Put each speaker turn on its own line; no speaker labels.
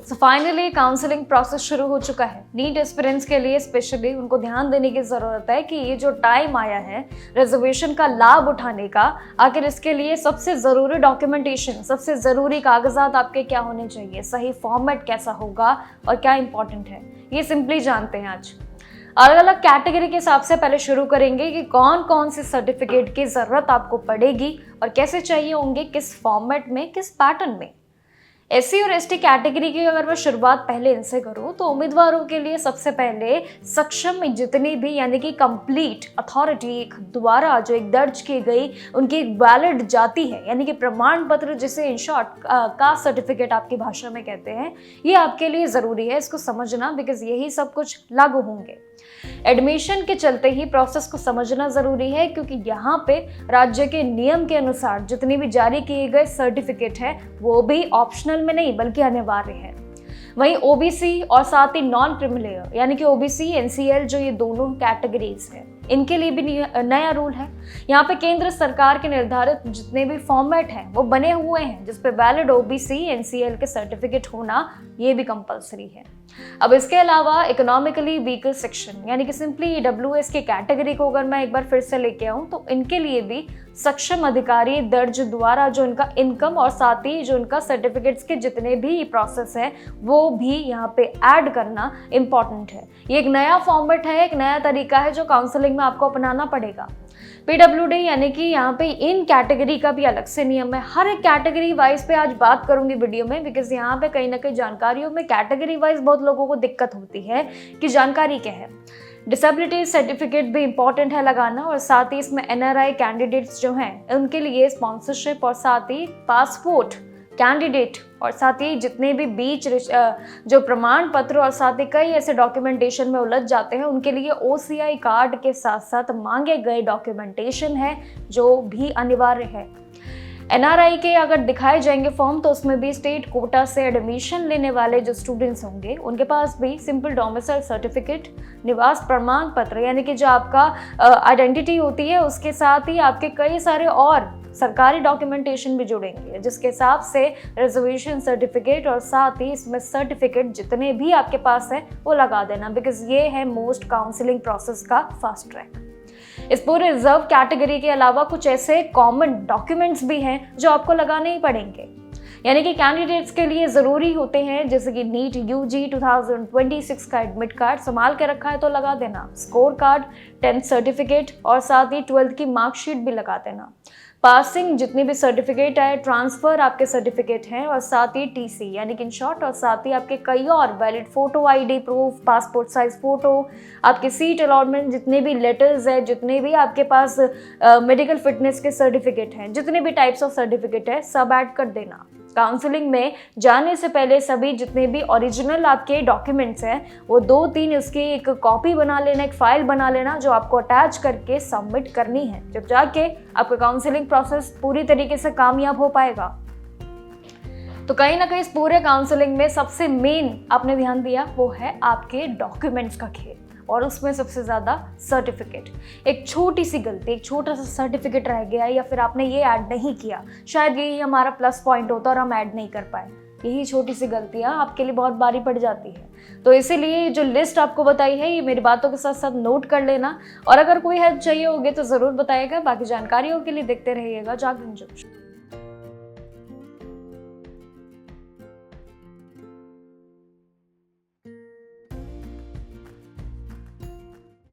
So finally counselling process शुरू हो चुका है। नीट एस्पिरेंट्स के लिए स्पेशली उनको ध्यान देने की ज़रूरत है कि ये जो टाइम आया है रिजर्वेशन का लाभ उठाने का, आखिर इसके लिए सबसे ज़रूरी डॉक्यूमेंटेशन, सबसे ज़रूरी कागजात आपके क्या होने चाहिए, सही फॉर्मेट कैसा होगा और क्या इंपॉर्टेंट है, ये सिंपली जानते हैं आज। अलग अलग कैटेगरी के हिसाब से पहले शुरू करेंगे कि कौन कौन से सर्टिफिकेट की ज़रूरत आपको पड़ेगी और कैसे चाहिए होंगे, किस फॉर्मेट में, किस पैटर्न में। एससी और एसटी कैटेगरी की अगर मैं शुरुआत पहले इनसे करूं तो उम्मीदवारों के लिए सबसे पहले सक्षम में जितनी भी यानी कि कंप्लीट अथॉरिटी द्वारा जो एक दर्ज की गई उनकी एक वैलिड जाति है, यानी कि प्रमाण पत्र, जिसे इन शॉर्ट कास्ट सर्टिफिकेट आपकी भाषा में कहते हैं, ये आपके लिए ज़रूरी है इसको समझना, बिकॉज यही सब कुछ लागू होंगे। एडमिशन के चलते ही प्रोसेस को समझना ज़रूरी है, क्योंकि यहाँ पे राज्य के नियम के अनुसार जितनी भी जारी किए गए सर्टिफिकेट है वो भी ऑप्शनल में नहीं बल्कि अनिवार्य है। वहीं ओबीसी और साथ ही नॉन क्रिमिनल यानी कि ओबीसी एनसीएल जो ये दोनों कैटेगरीज हैं, इनके लिए भी नया रूल है। यहाँ पे केंद्र सरकार के निर्धारित जितने भी फॉर्मेट हैं वो बने हुए हैं जिस पे वैलिड ओबीसी एनसीएल के सर्टिफिकेट होना ये भी कंपलसरी है। अब इसके अलावा इकोनॉमिकली वीकर सेक्शन यानी कि सिंपली ईडब्ल्यूएस की कैटेगरी को अगर मैं एक बार फिर से लेके आऊँ तो इनके लिए भी सक्षम अधिकारी दर्ज द्वारा जो इनका इनकम और साथ ही जो इनका सर्टिफिकेट्स के जितने भी प्रोसेस है वो भी यहाँ पे ऐड करना इम्पॉर्टेंट है। ये एक नया फॉर्मेट है, एक नया तरीका है जो काउंसलिंग में आपको अपनाना पड़ेगा। पीडब्ल्यूडी यानी कि यहाँ पे इन कैटेगरी का भी अलग से नियम है। हर एक कैटेगरी वाइज पे आज बात करूंगी वीडियो में, बिकॉज यहाँ पे कहीं ना कहीं जानकारियों में कैटेगरी वाइज बहुत लोगों को दिक्कत होती है कि जानकारी क्या है। डिसेबिलिटी सर्टिफिकेट भी इंपॉर्टेंट है लगाना, और साथ ही इसमें एनआरआई कैंडिडेट्स जो हैं उनके लिए स्पॉन्सरशिप और साथ ही पासपोर्ट कैंडिडेट और साथ ही जितने भी बीच जो प्रमाण पत्र और साथ ही कई ऐसे डॉक्यूमेंटेशन में उलझ जाते हैं उनके लिए ओसीआई कार्ड के साथ साथ मांगे गए डॉक्यूमेंटेशन है जो भी अनिवार्य है। एनआरआई के अगर दिखाए जाएंगे फॉर्म तो उसमें भी स्टेट कोटा से एडमिशन लेने वाले जो स्टूडेंट्स होंगे उनके पास भी सिंपल डोमिसाइल सर्टिफिकेट, निवास प्रमाण पत्र यानी कि जो आपका आइडेंटिटी होती है उसके साथ ही आपके कई सारे और सरकारी डॉक्यूमेंटेशन भी जुड़ेंगे, जिसके हिसाब से रिजर्वेशन सर्टिफिकेट और साथ ही इसमें सर्टिफिकेट जितने भी आपके पास है वो लगा देना, बिकॉज ये है मोस्ट काउंसलिंग प्रोसेस का फास्ट ट्रैक। इस पूरे रिजर्व कैटेगरी के अलावा कुछ ऐसे कॉमन डॉक्यूमेंट्स भी हैं जो आपको लगाने ही पड़ेंगे, यानी कि कैंडिडेट्स के लिए ज़रूरी होते हैं, जैसे कि नीट यूजी 2026 का एडमिट कार्ड संभाल के रखा है तो लगा देना, स्कोर कार्ड, 10th सर्टिफिकेट और साथ ही 12th की मार्कशीट भी लगा देना, पासिंग जितनी भी सर्टिफिकेट है, ट्रांसफ़र आपके सर्टिफिकेट हैं और साथ ही टीसी यानी कि इन शॉर्ट, और साथ ही आपके कई और valid photo ID proof, passport size photo, आपके सीट अलॉटमेंट जितने भी लेटर्स है, जितने भी आपके पास मेडिकल फिटनेस के सर्टिफिकेट हैं, जितने भी टाइप्स ऑफ सर्टिफिकेट है सब ऐड कर देना। काउंसलिंग में जाने से पहले सभी जितने भी ओरिजिनल आपके डॉक्यूमेंट्स हैं वो 2-3 उसकी एक कॉपी बना लेना, एक फाइल बना लेना जो आपको अटैच करके सबमिट करनी है, जब जाके आपका काउंसलिंग प्रोसेस पूरी तरीके से कामयाब हो पाएगा। तो कहीं ना कहीं इस पूरे काउंसलिंग में सबसे मेन आपने ध्यान दिया वो है आपके डॉक्यूमेंट्स का खेल, और उसमें सबसे ज़्यादा सर्टिफिकेट। एक छोटी सी गलती, एक छोटा सा सर्टिफिकेट रह गया या फिर आपने ये ऐड नहीं किया, शायद यही हमारा प्लस पॉइंट होता और हम ऐड नहीं कर पाए। यही छोटी सी गलतियाँ आपके लिए बहुत भारी पड़ जाती है। तो इसीलिए जो लिस्ट आपको बताई है ये मेरी बातों के साथ साथ नोट कर लेना, और अगर कोई हेल्प चाहिए होगी तो ज़रूर बताइएगा। बाकी जानकारियों के लिए देखते रहिएगा जागरण जोश।